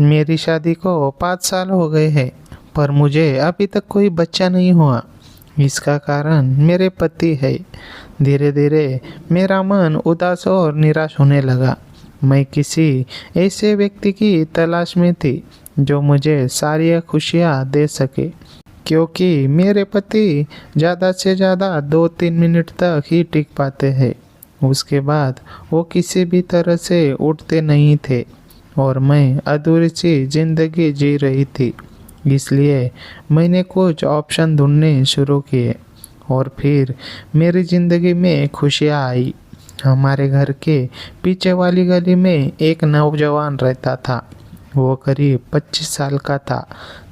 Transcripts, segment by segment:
मेरी शादी को 5 साल हो गए हैं, पर मुझे अभी तक कोई बच्चा नहीं हुआ। इसका कारण मेरे पति है। धीरे धीरे मेरा मन उदास और निराश होने लगा। मैं किसी ऐसे व्यक्ति की तलाश में थी जो मुझे सारी खुशियाँ दे सके, क्योंकि मेरे पति ज़्यादा से ज़्यादा 2-3 मिनट तक ही टिक पाते हैं। उसके बाद वो किसी भी तरह से उठते नहीं थे और मैं अधूरी सी जिंदगी जी रही थी। इसलिए मैंने कुछ ऑप्शन ढूंढने शुरू किए और फिर मेरी ज़िंदगी में खुशियाँ आई। हमारे घर के पीछे वाली गली में एक नौजवान रहता था। वो करीब 25 साल का था।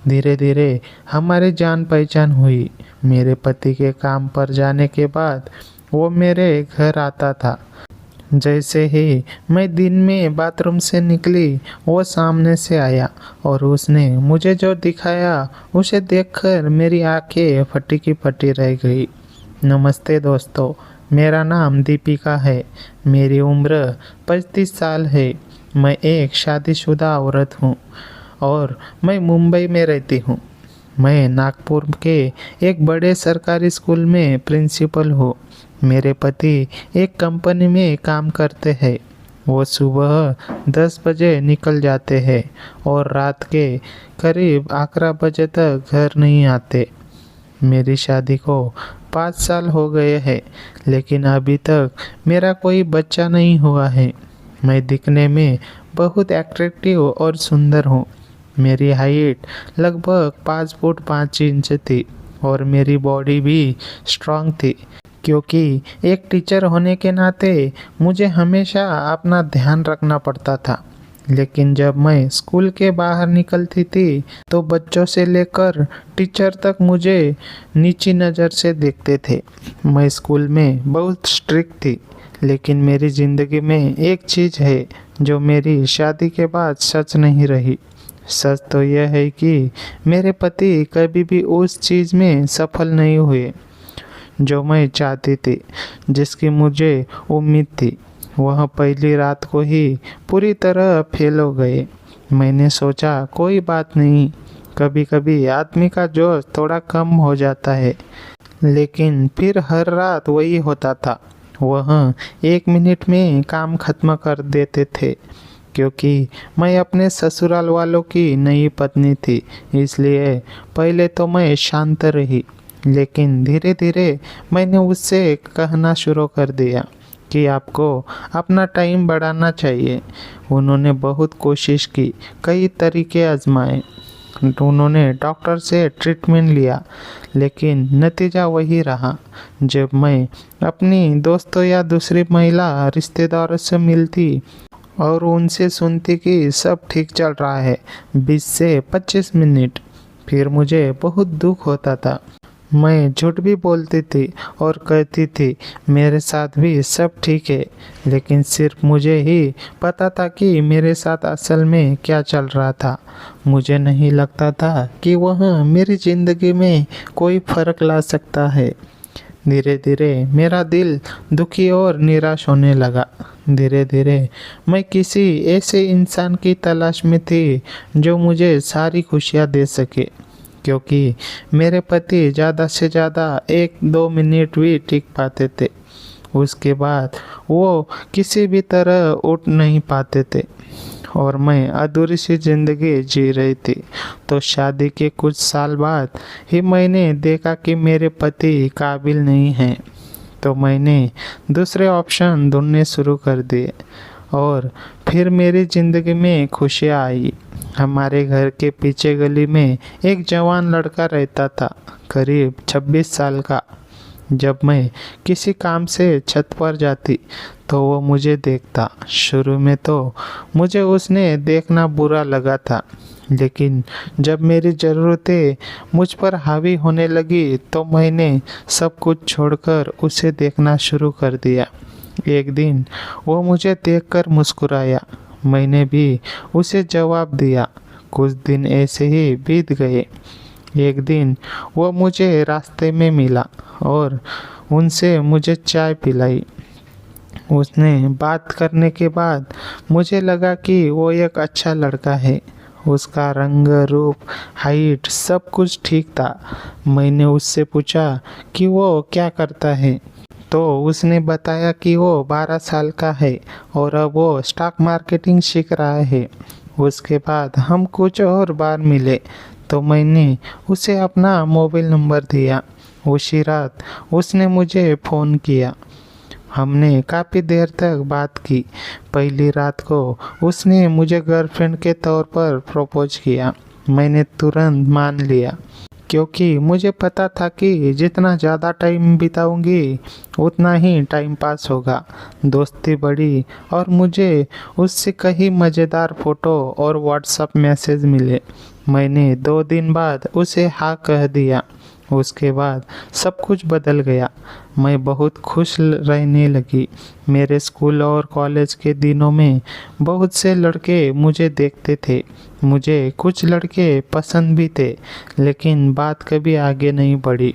धीरे धीरे हमारी जान पहचान हुई। मेरे पति के काम पर जाने के बाद वो मेरे घर आता था। जैसे ही मैं दिन में बाथरूम से निकली, वो सामने से आया और उसने मुझे जो दिखाया उसे देखकर मेरी आंखें फटी की फटी रह गई। नमस्ते दोस्तों, मेरा नाम दीपिका है। मेरी उम्र 35 साल है। मैं एक शादीशुदा औरत हूँ और मैं मुंबई में रहती हूँ। मैं नागपुर के एक बड़े सरकारी स्कूल में प्रिंसिपल हूँ। मेरे पति एक कंपनी में काम करते हैं। वो सुबह 10 बजे निकल जाते हैं और रात के करीब 11 बजे तक घर नहीं आते। मेरी शादी को 5 साल हो गए हैं, लेकिन अभी तक मेरा कोई बच्चा नहीं हुआ है। मैं दिखने में बहुत एट्रैक्टिव और सुंदर हूँ। मेरी हाइट लगभग 5 फुट 5 इंच थी और मेरी बॉडी भी स्ट्रांग थी, क्योंकि एक टीचर होने के नाते मुझे हमेशा अपना ध्यान रखना पड़ता था। लेकिन जब मैं स्कूल के बाहर निकलती थी तो बच्चों से लेकर टीचर तक मुझे नीची नज़र से देखते थे। मैं स्कूल में बहुत स्ट्रिक्ट थी, लेकिन मेरी ज़िंदगी में एक चीज़ है जो मेरी शादी के बाद सच नहीं रही। सच तो यह है कि मेरे पति कभी भी उस चीज़ में सफल नहीं हुए जो मैं चाहती थी, जिसकी मुझे उम्मीद थी। वह पहली रात को ही पूरी तरह फेल हो गए। मैंने सोचा कोई बात नहीं, कभी कभी आदमी का जोश थोड़ा कम हो जाता है, लेकिन फिर हर रात वही होता था। वह 1 मिनट में काम खत्म कर देते थे, क्योंकि मैं अपने ससुराल वालों की नई पत्नी थी। इसलिए पहले तो मैं शांत रही, लेकिन धीरे धीरे मैंने उससे कहना शुरू कर दिया कि आपको अपना टाइम बढ़ाना चाहिए। उन्होंने बहुत कोशिश की, कई तरीके आजमाए। उन्होंने डॉक्टर से ट्रीटमेंट लिया, लेकिन नतीजा वही रहा। जब मैं अपनी दोस्तों या दूसरी महिला रिश्तेदारों से मिलती और उनसे सुनती कि सब ठीक चल रहा है 20 से 25 मिनट, फिर मुझे बहुत दुख होता था। मैं झूठ भी बोलती थी और कहती थी मेरे साथ भी सब ठीक है, लेकिन सिर्फ मुझे ही पता था कि मेरे साथ असल में क्या चल रहा था। मुझे नहीं लगता था कि वह मेरी ज़िंदगी में कोई फ़र्क ला सकता है। धीरे धीरे मेरा दिल दुखी और निराश होने लगा। धीरे धीरे मैं किसी ऐसे इंसान की तलाश में थी जो मुझे सारी खुशियाँ दे सके, क्योंकि मेरे पति ज़्यादा से ज़्यादा 1-2 मिनट भी टिक पाते थे। उसके बाद वो किसी भी तरह उठ नहीं पाते थे और मैं अधूरी सी ज़िंदगी जी रही थी। तो शादी के कुछ साल बाद ही मैंने देखा कि मेरे पति काबिल नहीं हैं। तो मैंने दूसरे ऑप्शन ढूंढने शुरू कर दिए और फिर मेरी ज़िंदगी में खुशियाँ आई। हमारे घर के पीछे गली में एक जवान लड़का रहता था, करीब 26 साल का। जब मैं किसी काम से छत पर जाती तो वो मुझे देखता। शुरू में तो मुझे उसने देखना बुरा लगा था, लेकिन जब मेरी ज़रूरतें मुझ पर हावी होने लगी तो मैंने सब कुछ छोड़कर उसे देखना शुरू कर दिया। एक दिन वो मुझे देखकर मुस्कुराया। मैंने भी उसे जवाब दिया। कुछ दिन ऐसे ही बीत गए। एक दिन वो मुझे रास्ते में मिला और उनसे मुझे चाय पिलाई। उसने बात करने के बाद मुझे लगा कि वो एक अच्छा लड़का है उसका रंग, रूप, हाइट सब कुछ ठीक था। मैंने उससे पूछा कि वो क्या करता है, तो उसने बताया कि वो 12 साल का है और अब वो स्टॉक मार्केटिंग सीख रहा है। उसके बाद हम कुछ और बार मिले तो मैंने उसे अपना मोबाइल नंबर दिया। उसी रात उसने मुझे फ़ोन किया। हमने काफ़ी देर तक बात की। पहली रात को उसने मुझे गर्लफ्रेंड के तौर पर प्रपोज किया। मैंने तुरंत मान लिया क्योंकि मुझे पता था कि जितना ज़्यादा टाइम बिताऊंगी उतना ही टाइम पास होगा। दोस्ती बढ़ी और मुझे उससे कई मज़ेदार फ़ोटो और व्हाट्सएप मैसेज मिले। मैंने 2 दिन बाद उसे हाँ कह दिया। उसके बाद सब कुछ बदल गया। मैं बहुत खुश रहने लगी। मेरे स्कूल और कॉलेज के दिनों में बहुत से लड़के मुझे देखते थे। मुझे कुछ लड़के पसंद भी थे, लेकिन बात कभी आगे नहीं बढ़ी।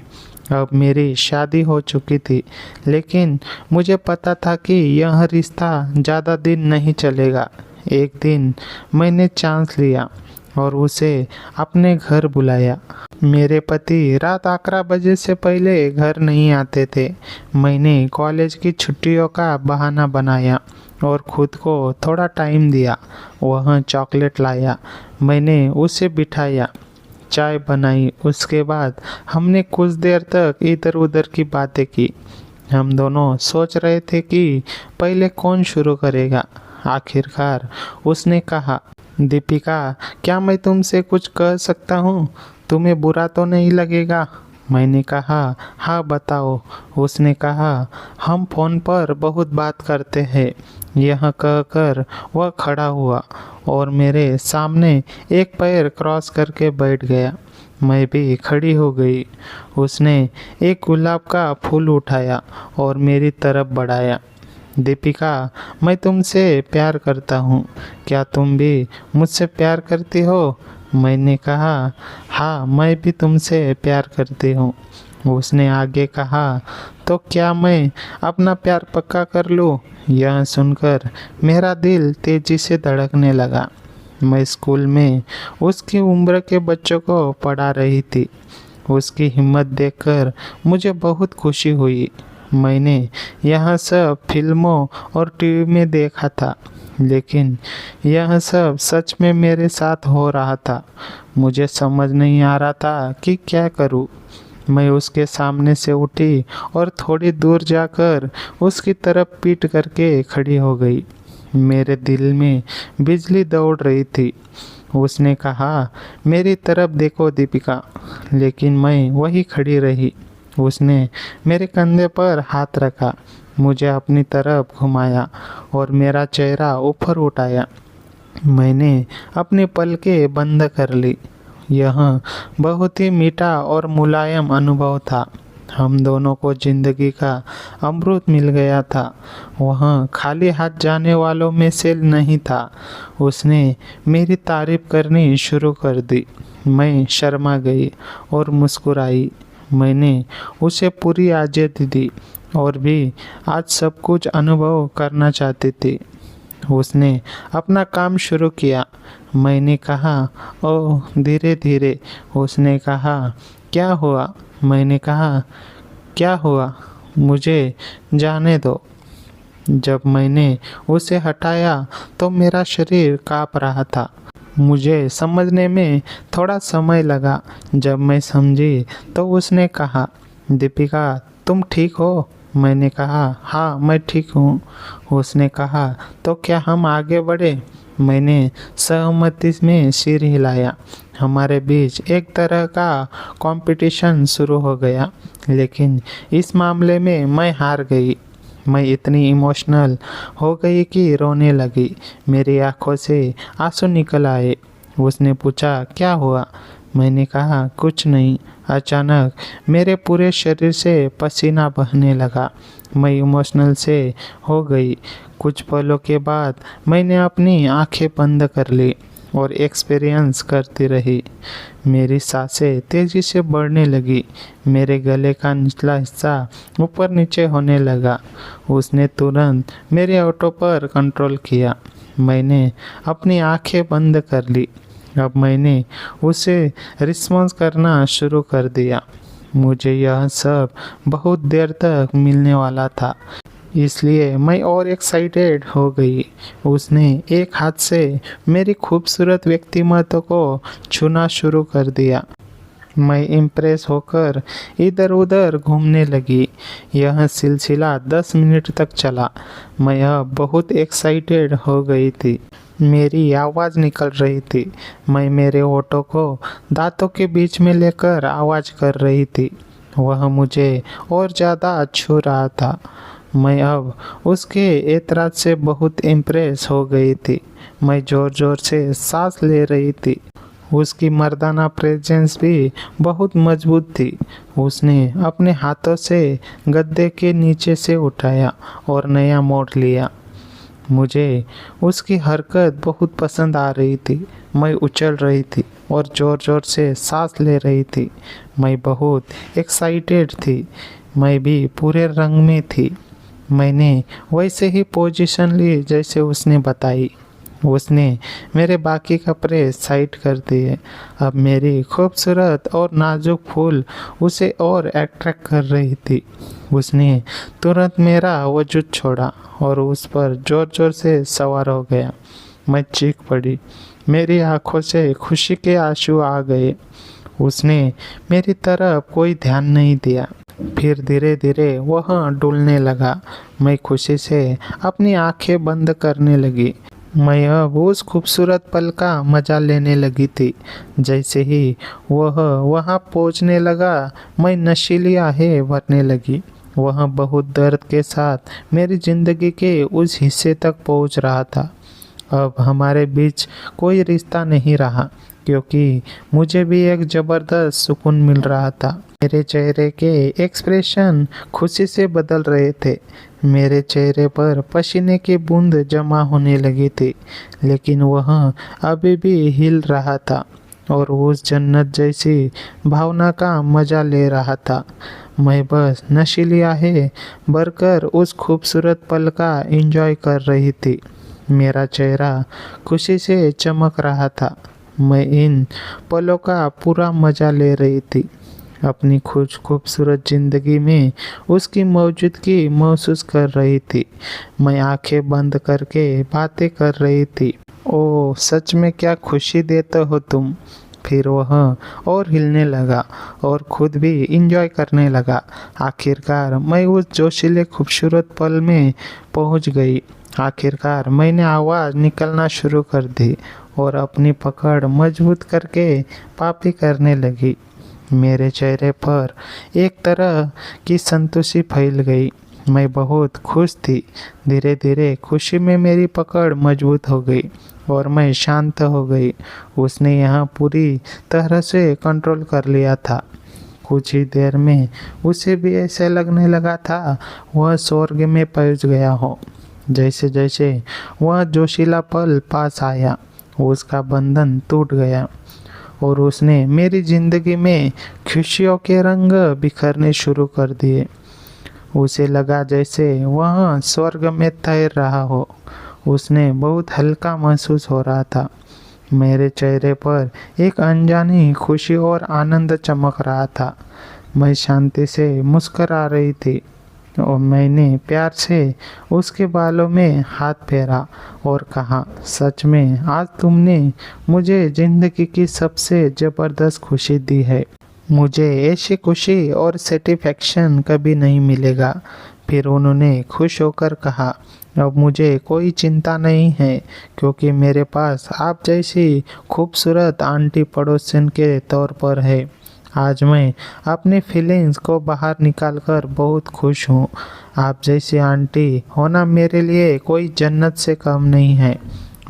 अब मेरी शादी हो चुकी थी, लेकिन मुझे पता था कि यह रिश्ता ज़्यादा दिन नहीं चलेगा। एक दिन मैंने चांस लिया और उसे अपने घर बुलाया। मेरे पति रात 11 बजे से पहले घर नहीं आते थे। मैंने कॉलेज की छुट्टियों का बहाना बनाया और खुद को थोड़ा टाइम दिया। वह चॉकलेट लाया, मैंने उसे बिठाया, चाय बनाई। उसके बाद हमने कुछ देर तक इधर उधर की बातें की। हम दोनों सोच रहे थे कि पहले कौन शुरू करेगा। आखिरकार उसने कहा, दीपिका, क्या मैं तुमसे कुछ कह सकता हूँ? तुम्हें बुरा तो नहीं लगेगा? मैंने कहा, हाँ बताओ। उसने कहा, हम फ़ोन पर बहुत बात करते हैं। यह कहकर वह खड़ा हुआ और मेरे सामने एक पैर क्रॉस करके बैठ गया। मैं भी खड़ी हो गई। उसने एक गुलाब का फूल उठाया और मेरी तरफ बढ़ाया। दीपिका, मैं तुमसे प्यार करता हूँ। क्या तुम भी मुझसे प्यार करती हो? मैंने कहा, हाँ मैं भी तुमसे प्यार करती हूँ। उसने आगे कहा, तो क्या मैं अपना प्यार पक्का कर लूँ? यह सुनकर मेरा दिल तेजी से धड़कने लगा। मैं स्कूल में उसकी उम्र के बच्चों को पढ़ा रही थी। उसकी हिम्मत देखकर मुझे बहुत खुशी हुई। मैंने यह सब फिल्मों और टीवी में देखा था, लेकिन यह सब सच में मेरे साथ हो रहा था। मुझे समझ नहीं आ रहा था कि क्या करूं। मैं उसके सामने से उठी और थोड़ी दूर जाकर उसकी तरफ पीठ करके खड़ी हो गई। मेरे दिल में बिजली दौड़ रही थी। उसने कहा, मेरी तरफ देखो दीपिका, लेकिन मैं वही खड़ी रही। उसने मेरे कंधे पर हाथ रखा, मुझे अपनी तरफ घुमाया और मेरा चेहरा ऊपर उठाया। मैंने अपनी पलकें बंद कर ली। यह बहुत ही मीठा और मुलायम अनुभव था। हम दोनों को जिंदगी का अमृत मिल गया था। वह खाली हाथ जाने वालों में से नहीं था। उसने मेरी तारीफ करनी शुरू कर दी। मैं शर्मा गई और मुस्कुराई। मैंने उसे पूरी आज़ादी दी और भी आज सब कुछ अनुभव करना चाहती थी। उसने अपना काम शुरू किया। मैंने कहा, ओह धीरे धीरे। उसने कहा, क्या हुआ? मैंने कहा, क्या हुआ? मुझे जाने दो। जब मैंने उसे हटाया तो मेरा शरीर काँप रहा था। मुझे समझने में थोड़ा समय लगा। जब मैं समझी तो उसने कहा, दीपिका तुम ठीक हो? मैंने कहा, हाँ मैं ठीक हूँ। उसने कहा, तो क्या हम आगे बढ़े? मैंने सहमति में सिर हिलाया। हमारे बीच एक तरह का कंपटीशन शुरू हो गया, लेकिन इस मामले में मैं हार गई। मैं इतनी इमोशनल हो गई कि रोने लगी। मेरी आंखों से आंसू निकल आए। उसने पूछा, क्या हुआ? मैंने कहा, कुछ नहीं। अचानक मेरे पूरे शरीर से पसीना बहने लगा। मैं इमोशनल से हो गई। कुछ पलों के बाद मैंने अपनी आंखें बंद कर ली और एक्सपीरियंस करती रही। मेरी सांसें तेज़ी से बढ़ने लगी। मेरे गले का निचला हिस्सा ऊपर नीचे होने लगा। उसने तुरंत मेरे ऑटो पर कंट्रोल किया। मैंने अपनी आंखें बंद कर ली। अब मैंने उसे रिस्पॉन्स करना शुरू कर दिया। मुझे यह सब बहुत देर तक मिलने वाला था, इसलिए मैं और एक्साइटेड हो गई। उसने एक हाथ से मेरी खूबसूरत व्यक्तिमत्व को छूना शुरू कर दिया। मैं इम्प्रेस होकर इधर उधर घूमने लगी। यह सिलसिला 10 मिनट तक चला। मैं अब बहुत एक्साइटेड हो गई थी। मेरी आवाज़ निकल रही थी। मैं मेरे होठों को दांतों के बीच में लेकर आवाज़ कर रही थी। वह मुझे और ज़्यादा छू रहा था। मैं अब उसके एतराज़ से बहुत इम्प्रेस हो गई थी। मैं ज़ोर ज़ोर से सांस ले रही थी। उसकी मर्दाना प्रेजेंस भी बहुत मजबूत थी। उसने अपने हाथों से गद्दे के नीचे से उठाया और नया मोड़ लिया। मुझे उसकी हरकत बहुत पसंद आ रही थी। मैं उछल रही थी और ज़ोर ज़ोर से सांस ले रही थी। मैं बहुत एक्साइटेड थी। मैं भी पूरे रंग में थी। मैंने वैसे ही पोजीशन ली जैसे उसने बताई। उसने मेरे बाकी कपड़े साइड कर दिए। अब मेरी खूबसूरत और नाजुक फूल उसे और अट्रैक्ट कर रही थी। उसने तुरंत मेरा वजूद छोड़ा और उस पर ज़ोर ज़ोर से सवार हो गया। मैं चीख पड़ी। मेरी आंखों से खुशी के आंसू आ गए। उसने मेरी तरफ कोई ध्यान नहीं दिया। फिर धीरे धीरे वह डुलने लगा। मैं खुशी से अपनी आंखें बंद करने लगी। मैं अब उस खूबसूरत पल का मजा लेने लगी थी। जैसे ही वह वहाँ पहुँचने लगा, मैं नशीली आहें भरने लगी। वह बहुत दर्द के साथ मेरी ज़िंदगी के उस हिस्से तक पहुँच रहा था। अब हमारे बीच कोई रिश्ता नहीं रहा, क्योंकि मुझे भी एक ज़बरदस्त सुकून मिल रहा था। मेरे चेहरे के एक्सप्रेशन खुशी से बदल रहे थे। मेरे चेहरे पर पसीने की बूंद जमा होने लगी थी, लेकिन वह अभी भी हिल रहा था और उस जन्नत जैसी भावना का मजा ले रहा था। मैं बस नशीली आहें भरकर उस खूबसूरत पल का एंजॉय कर रही थी। मेरा चेहरा खुशी से चमक रहा था। मैं इन पलों का पूरा मजा ले रही थी। अपनी खूबसूरत ज़िंदगी में उसकी मौजूदगी महसूस कर रही थी। मैं आंखें बंद करके बातें कर रही थी। ओह, सच में क्या खुशी देते हो तुम। फिर वह और हिलने लगा और खुद भी इंजॉय करने लगा। आखिरकार मैं उस जोशीले खूबसूरत पल में पहुंच गई। आखिरकार मैंने आवाज़ निकलना शुरू कर दी और अपनी पकड़ मजबूत करके पापी करने लगी। मेरे चेहरे पर एक तरह की संतुष्टि फैल गई। मैं बहुत खुश थी। धीरे धीरे खुशी में मेरी पकड़ मजबूत हो गई और मैं शांत हो गई। उसने यहाँ पूरी तरह से कंट्रोल कर लिया था। कुछ ही देर में उसे भी ऐसे लगने लगा था वह स्वर्ग में पहुँच गया हो। जैसे जैसे वह जोशीला पल पास आया, उसका बंधन टूट गया और उसने मेरी ज़िंदगी में खुशियों के रंग बिखरने शुरू कर दिए। उसे लगा जैसे वह स्वर्ग में तैर रहा हो। उसने बहुत हल्का महसूस हो रहा था। मेरे चेहरे पर एक अनजानी खुशी और आनंद चमक रहा था। मैं शांति से मुस्कुरा रही थी और मैंने प्यार से उसके बालों में हाथ फेरा और कहा, सच में आज तुमने मुझे ज़िंदगी की सबसे ज़बरदस्त खुशी दी है। मुझे ऐसी खुशी और सेटिस्फैक्शन कभी नहीं मिलेगा। फिर उन्होंने खुश होकर कहा, अब मुझे कोई चिंता नहीं है, क्योंकि मेरे पास आप जैसी खूबसूरत आंटी पड़ोसन के तौर पर है। आज मैं अपनी फीलिंग्स को बाहर निकालकर बहुत खुश हूँ। आप जैसी आंटी होना मेरे लिए कोई जन्नत से कम नहीं है।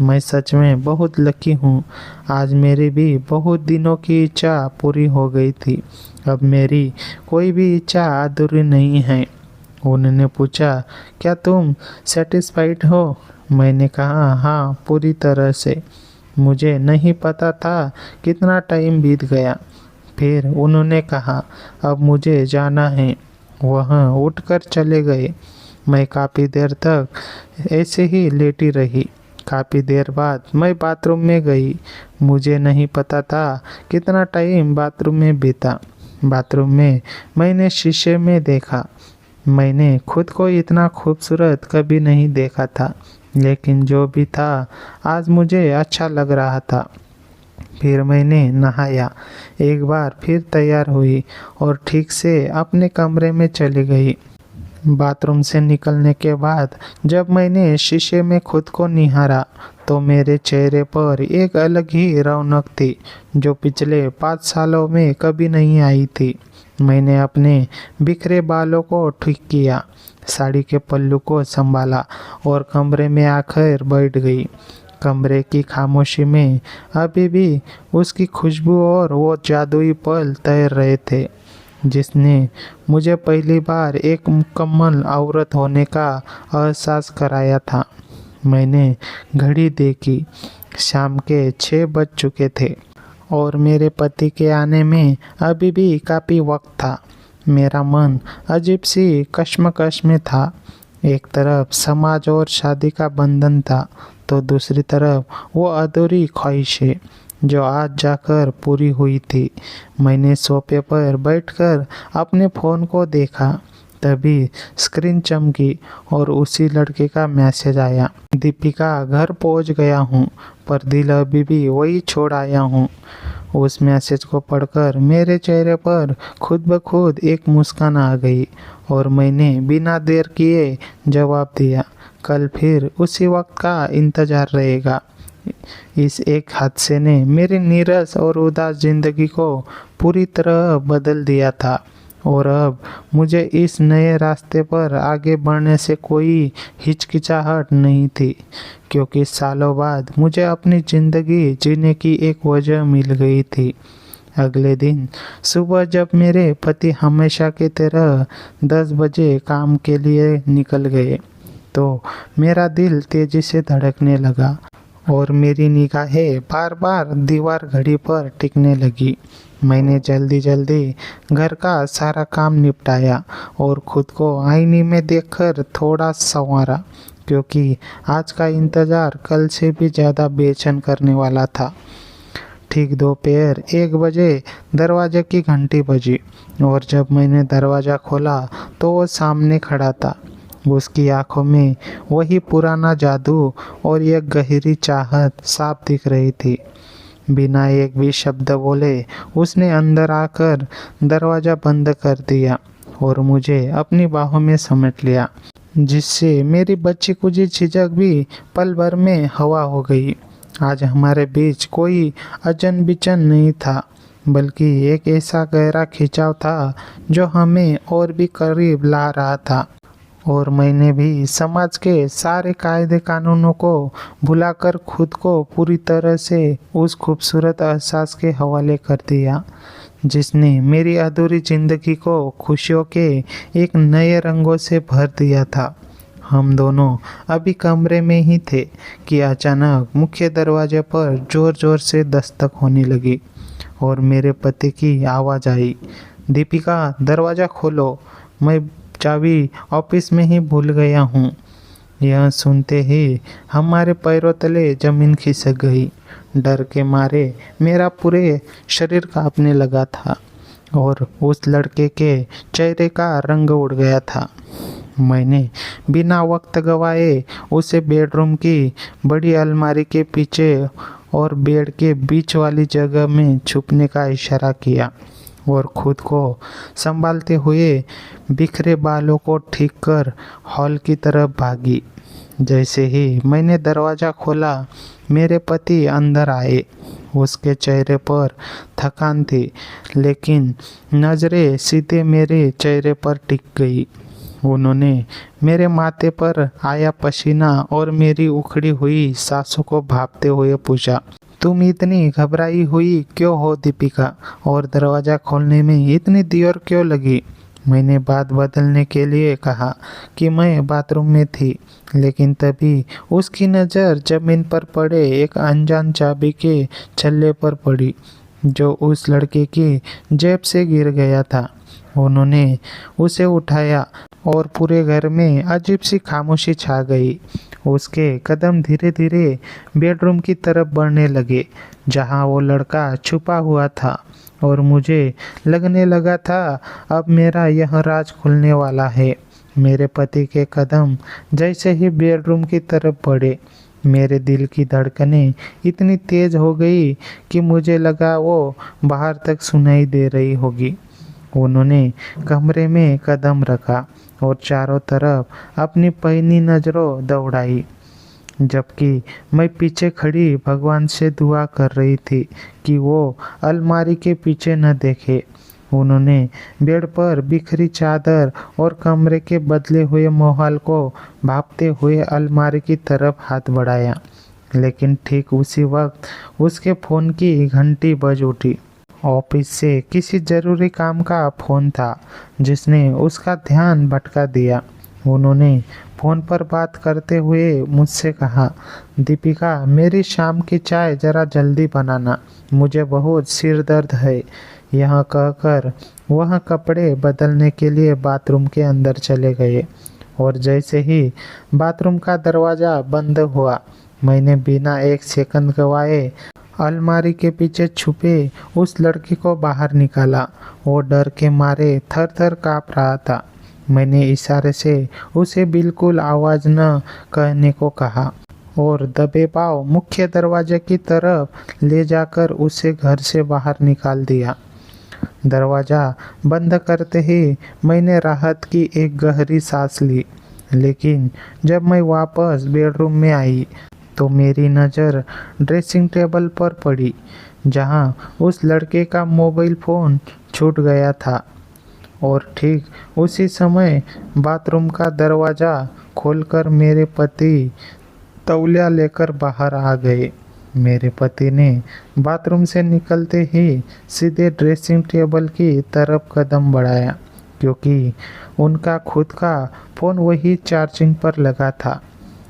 मैं सच में बहुत लकी हूँ। आज मेरी भी बहुत दिनों की इच्छा पूरी हो गई थी। अब मेरी कोई भी इच्छा अधूरी नहीं है। उन्होंने पूछा, क्या तुम सेटिस्फाइड हो? मैंने कहा, हाँ, पूरी तरह से। मुझे नहीं पता था कितना टाइम बीत गया। फिर उन्होंने कहा, अब मुझे जाना है। वह उठकर चले गए। मैं काफ़ी देर तक ऐसे ही लेटी रही। काफ़ी देर बाद मैं बाथरूम में गई। मुझे नहीं पता था कितना टाइम बाथरूम में बीता। बाथरूम में मैंने शीशे में देखा। मैंने खुद को इतना खूबसूरत कभी नहीं देखा था, लेकिन जो भी था आज मुझे अच्छा लग रहा था। फिर मैंने नहाया, एक बार फिर तैयार हुई और ठीक से अपने कमरे में चली गई। बाथरूम से निकलने के बाद जब मैंने शीशे में खुद को निहारा तो मेरे चेहरे पर एक अलग ही रौनक थी जो पिछले 5 सालों में कभी नहीं आई थी। मैंने अपने बिखरे बालों को ठीक किया, साड़ी के पल्लू को संभाला और कमरे में आकर बैठ गई। कमरे की खामोशी में अभी भी उसकी खुशबू और वो जादुई पल तैर रहे थे जिसने मुझे पहली बार एक मुकम्मल औरत होने का एहसास कराया था। मैंने घड़ी देखी, शाम के 6 बज चुके थे और मेरे पति के आने में अभी भी काफ़ी वक्त था। मेरा मन अजीब सी कश्मकश में था। एक तरफ समाज और शादी का बंधन था तो दूसरी तरफ वो अधूरी ख्वाहिशें जो आज जाकर पूरी हुई थी। मैंने सोफे पर बैठकर अपने फ़ोन को देखा, तभी स्क्रीन चमकी और उसी लड़के का मैसेज आया, दीपिका घर पहुंच गया हूँ पर दिल अभी भी वही छोड़ आया हूँ। उस मैसेज को पढ़कर मेरे चेहरे पर खुद ब खुद एक मुस्कान आ गई और मैंने बिना देर किए जवाब दिया, कल फिर उसी वक्त का इंतज़ार रहेगा। इस एक हादसे ने मेरी नीरस और उदास ज़िंदगी को पूरी तरह बदल दिया था और अब मुझे इस नए रास्ते पर आगे बढ़ने से कोई हिचकिचाहट नहीं थी, क्योंकि सालों बाद मुझे अपनी ज़िंदगी जीने की एक वजह मिल गई थी। अगले दिन सुबह जब मेरे पति हमेशा की तरह 10 बजे काम के लिए निकल गए तो मेरा दिल तेज़ी से धड़कने लगा और मेरी निगाहें बार बार दीवार घड़ी पर टिकने लगी। मैंने जल्दी जल्दी घर का सारा काम निपटाया और खुद को आईने में देखकर थोड़ा संवारा, क्योंकि आज का इंतज़ार कल से भी ज़्यादा बेचैन करने वाला था। ठीक दोपहर 1 बजे दरवाजे की घंटी बजी और जब मैंने दरवाज़ा खोला तो वो सामने खड़ा था। उसकी आंखों में वही पुराना जादू और एक गहरी चाहत साफ दिख रही थी। बिना एक भी शब्द बोले उसने अंदर आकर दरवाज़ा बंद कर दिया और मुझे अपनी बाहों में समेट लिया, जिससे मेरी बच्ची कुछ झिझक भी पल भर में हवा हो गई। आज हमारे बीच कोई अजन बिचन नहीं था, बल्कि एक ऐसा गहरा खिंचाव था जो हमें और भी करीब ला रहा था। और मैंने भी समाज के सारे कायदे कानूनों को भुलाकर खुद को पूरी तरह से उस खूबसूरत एहसास के हवाले कर दिया जिसने मेरी अधूरी ज़िंदगी को खुशियों के एक नए रंगों से भर दिया था। हम दोनों अभी कमरे में ही थे कि अचानक मुख्य दरवाजे पर ज़ोर ज़ोर से दस्तक होने लगी और मेरे पति की आवाज़ आई, दीपिका दरवाज़ा खोलो, मैं चाबी ऑफिस में ही भूल गया हूँ। यह सुनते ही हमारे पैरों तले ज़मीन खिसक गई। डर के मारे मेरा पूरे शरीर कांपने लगा था और उस लड़के के चेहरे का रंग उड़ गया था। मैंने बिना वक्त गवाए उसे बेडरूम की बड़ी अलमारी के पीछे और बेड के बीच वाली जगह में छुपने का इशारा किया और खुद को संभालते हुए बिखरे बालों को ठीक कर हॉल की तरफ भागी। जैसे ही मैंने दरवाज़ा खोला मेरे पति अंदर आए। उसके चेहरे पर थकान थी, लेकिन नज़रें सीधे मेरे चेहरे पर टिक गई। उन्होंने मेरे माथे पर आया पसीना और मेरी उखड़ी हुई सांसों को भांपते हुए पूछा, तुम इतनी घबराई हुई क्यों हो दीपिका, और दरवाज़ा खोलने में इतनी देर क्यों लगी। मैंने बात बदलने के लिए कहा कि मैं बाथरूम में थी, लेकिन तभी उसकी नज़र ज़मीन पर पड़े एक अनजान चाबी के छल्ले पर पड़ी जो उस लड़के की जेब से गिर गया था। उन्होंने उसे उठाया और पूरे घर में अजीब सी खामोशी छा गई। उसके कदम धीरे धीरे बेडरूम की तरफ बढ़ने लगे जहां वो लड़का छुपा हुआ था, और मुझे लगने लगा था अब मेरा यह राज खुलने वाला है। मेरे पति के कदम जैसे ही बेडरूम की तरफ बढ़े, मेरे दिल की धड़कनें इतनी तेज हो गई कि मुझे लगा वो बाहर तक सुनाई दे रही होगी। उन्होंने कमरे में कदम रखा और चारों तरफ अपनी पैनी नज़रों दौड़ाई, जबकि मैं पीछे खड़ी भगवान से दुआ कर रही थी कि वो अलमारी के पीछे न देखे। उन्होंने बेड पर बिखरी चादर और कमरे के बदले हुए माहौल को भांपते हुए अलमारी की तरफ हाथ बढ़ाया, लेकिन ठीक उसी वक्त उसके फ़ोन की घंटी बज उठी। ऑफिस से किसी ज़रूरी काम का फ़ोन था जिसने उसका ध्यान भटका दिया। उन्होंने फ़ोन पर बात करते हुए मुझसे कहा, दीपिका, मेरी शाम की चाय ज़रा जल्दी बनाना, मुझे बहुत सिर दर्द है। यह कहकर वह कपड़े बदलने के लिए बाथरूम के अंदर चले गए, और जैसे ही बाथरूम का दरवाज़ा बंद हुआ, मैंने बिना एक सेकंड गवाए अलमारी के पीछे छुपे उस लड़के को बाहर निकाला। वो डर के मारे थर थर काँप रहा था। मैंने इशारे से उसे बिल्कुल आवाज़ न कहने को कहा और दबे पाँव मुख्य दरवाजे की तरफ ले जाकर उसे घर से बाहर निकाल दिया। दरवाज़ा बंद करते ही मैंने राहत की एक गहरी सांस ली, लेकिन जब मैं वापस बेडरूम में आई तो मेरी नज़र ड्रेसिंग टेबल पर पड़ी जहां उस लड़के का मोबाइल फ़ोन छूट गया था। और ठीक उसी समय बाथरूम का दरवाज़ा खोलकर मेरे पति तौलिया लेकर बाहर आ गए। मेरे पति ने बाथरूम से निकलते ही सीधे ड्रेसिंग टेबल की तरफ कदम बढ़ाया, क्योंकि उनका खुद का फ़ोन वही चार्जिंग पर लगा था।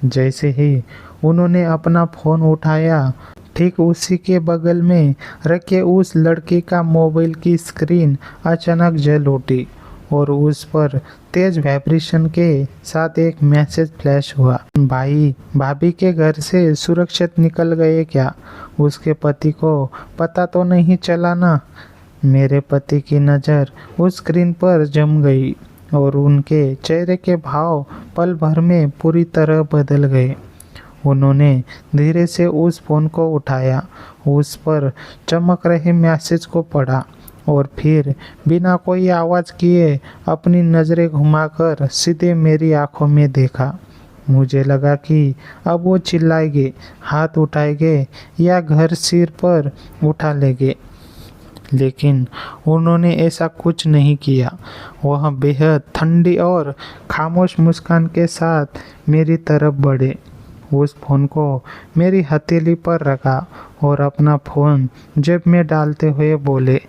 जैसे ही उन्होंने अपना फ़ोन उठाया, ठीक उसी के बगल में रखे उस लड़के का मोबाइल की स्क्रीन अचानक जल उठी और उस पर तेज वाइब्रेशन के साथ एक मैसेज फ्लैश हुआ, भाई, भाभी के घर से सुरक्षित निकल गए क्या? उसके पति को पता तो नहीं चला ना? मेरे पति की नज़र उस स्क्रीन पर जम गई और उनके चेहरे के भाव पल भर में पूरी तरह बदल गए। उन्होंने धीरे से उस फ़ोन को उठाया, उस पर चमक रहे मैसेज को पढ़ा और फिर बिना कोई आवाज़ किए अपनी नज़रें घुमाकर सीधे मेरी आंखों में देखा। मुझे लगा कि अब वो चिल्लाएंगे, हाथ उठाएंगे या घर सिर पर उठा लेंगे, लेकिन उन्होंने ऐसा कुछ नहीं किया। वह बेहद ठंडी और खामोश मुस्कान के साथ मेरी तरफ बढ़े, उस फ़ोन को मेरी हथेली पर रखा और अपना फ़ोन जेब में डालते हुए बोले,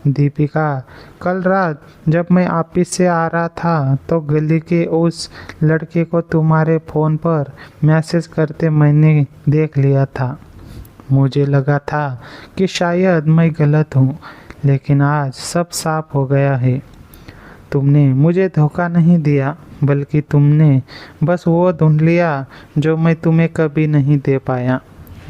दीपिका, कल रात जब मैं ऑफिस से आ रहा था तो गली के उस लड़के को तुम्हारे फ़ोन पर मैसेज करते मैंने देख लिया था। मुझे लगा था कि शायद मैं गलत हूँ, लेकिन आज सब साफ हो गया है। तुमने मुझे धोखा नहीं दिया, बल्कि तुमने बस वो ढूंढ लिया जो मैं तुम्हें कभी नहीं दे पाया।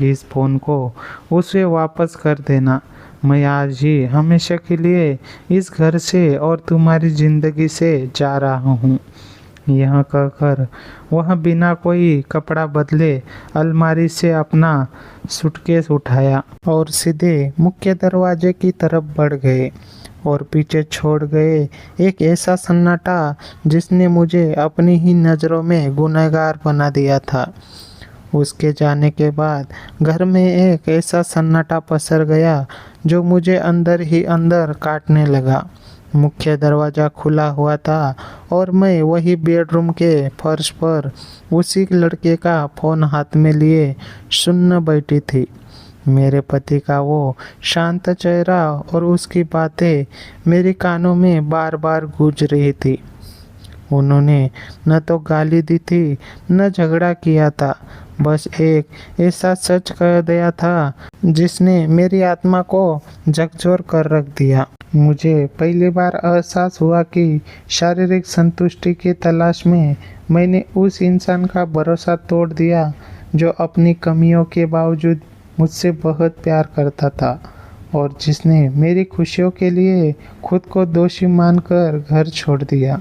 इस फ़ोन को उसे वापस कर देना। मैं आज ही हमेशा के लिए इस घर से और तुम्हारी ज़िंदगी से जा रहा हूँ। यह कहकर वह बिना कोई कपड़ा बदले अलमारी से अपना सूटकेस उठाया और सीधे मुख्य दरवाजे की तरफ बढ़ गए और पीछे छोड़ गए एक ऐसा सन्नाटा जिसने मुझे अपनी ही नज़रों में गुनहगार बना दिया था। उसके जाने के बाद घर में एक ऐसा सन्नाटा पसर गया जो मुझे अंदर ही अंदर काटने लगा। मुख्य दरवाज़ा खुला हुआ था और मैं वही बेडरूम के फर्श पर उसी लड़के का फ़ोन हाथ में लिए सुन्न बैठी थी। मेरे पति का वो शांत चेहरा और उसकी बातें मेरे कानों में बार बार गूंज रही थी। उन्होंने न तो गाली दी थी न झगड़ा किया था, बस एक ऐसा सच कह दिया था जिसने मेरी आत्मा को झकझोर कर रख दिया। मुझे पहली बार एहसास हुआ कि शारीरिक संतुष्टि की तलाश में मैंने उस इंसान का भरोसा तोड़ दिया जो अपनी कमियों के बावजूद मुझसे बहुत प्यार करता था और जिसने मेरी खुशियों के लिए खुद को दोषी मानकर घर छोड़ दिया।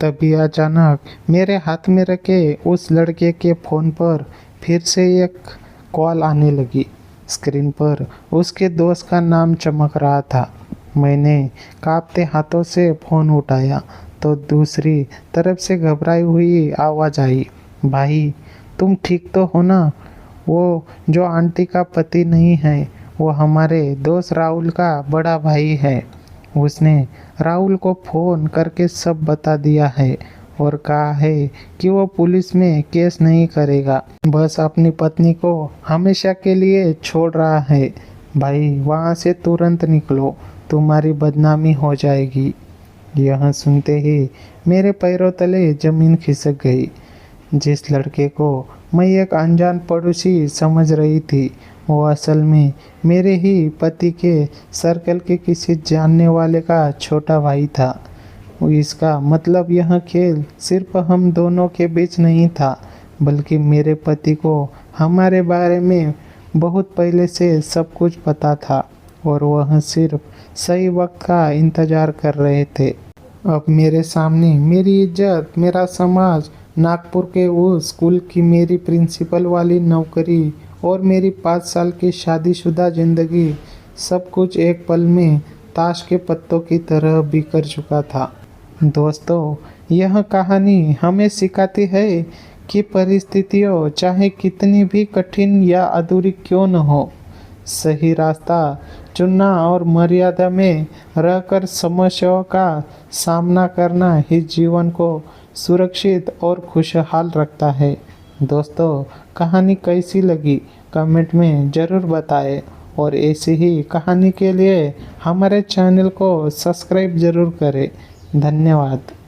तभी अचानक मेरे हाथ में रखे उस लड़के के फ़ोन पर फिर से एक कॉल आने लगी। स्क्रीन पर उसके दोस्त का नाम चमक रहा था। मैंने कांपते हाथों से फ़ोन उठाया तो दूसरी तरफ से घबराई हुई आवाज़ आई, भाई तुम ठीक तो हो ना? वो जो आंटी का पति नहीं है, वो हमारे दोस्त राहुल का बड़ा भाई है। उसने राहुल को फ़ोन करके सब बता दिया है और कहा है कि वो पुलिस में केस नहीं करेगा, बस अपनी पत्नी को हमेशा के लिए छोड़ रहा है। भाई वहाँ से तुरंत निकलो, तुम्हारी बदनामी हो जाएगी। यह सुनते ही मेरे पैरों तले जमीन खिसक गई। जिस लड़के को मैं एक अनजान पड़ोसी समझ रही थी, वो असल में मेरे ही पति के सर्कल के किसी जानने वाले का छोटा भाई था। इसका मतलब यह खेल सिर्फ हम दोनों के बीच नहीं था, बल्कि मेरे पति को हमारे बारे में बहुत पहले से सब कुछ पता था और वह सिर्फ सही वक्त का इंतज़ार कर रहे थे। अब मेरे सामने मेरी इज्जत, मेरा समाज, नागपुर के उस स्कूल की मेरी प्रिंसिपल वाली नौकरी और मेरी 5 साल की शादीशुदा ज़िंदगी, सब कुछ एक पल में ताश के पत्तों की तरह बिखर चुका था। दोस्तों, यह कहानी हमें सिखाती है कि परिस्थितियों चाहे कितनी भी कठिन या अधूरी क्यों न हो, सही रास्ता चुनना और मर्यादा में रहकर समस्याओं का सामना करना ही जीवन को सुरक्षित और खुशहाल रखता है। दोस्तों, कहानी कैसी लगी कमेंट में ज़रूर बताएं और ऐसी ही कहानी के लिए हमारे चैनल को सब्सक्राइब ज़रूर करें। धन्यवाद।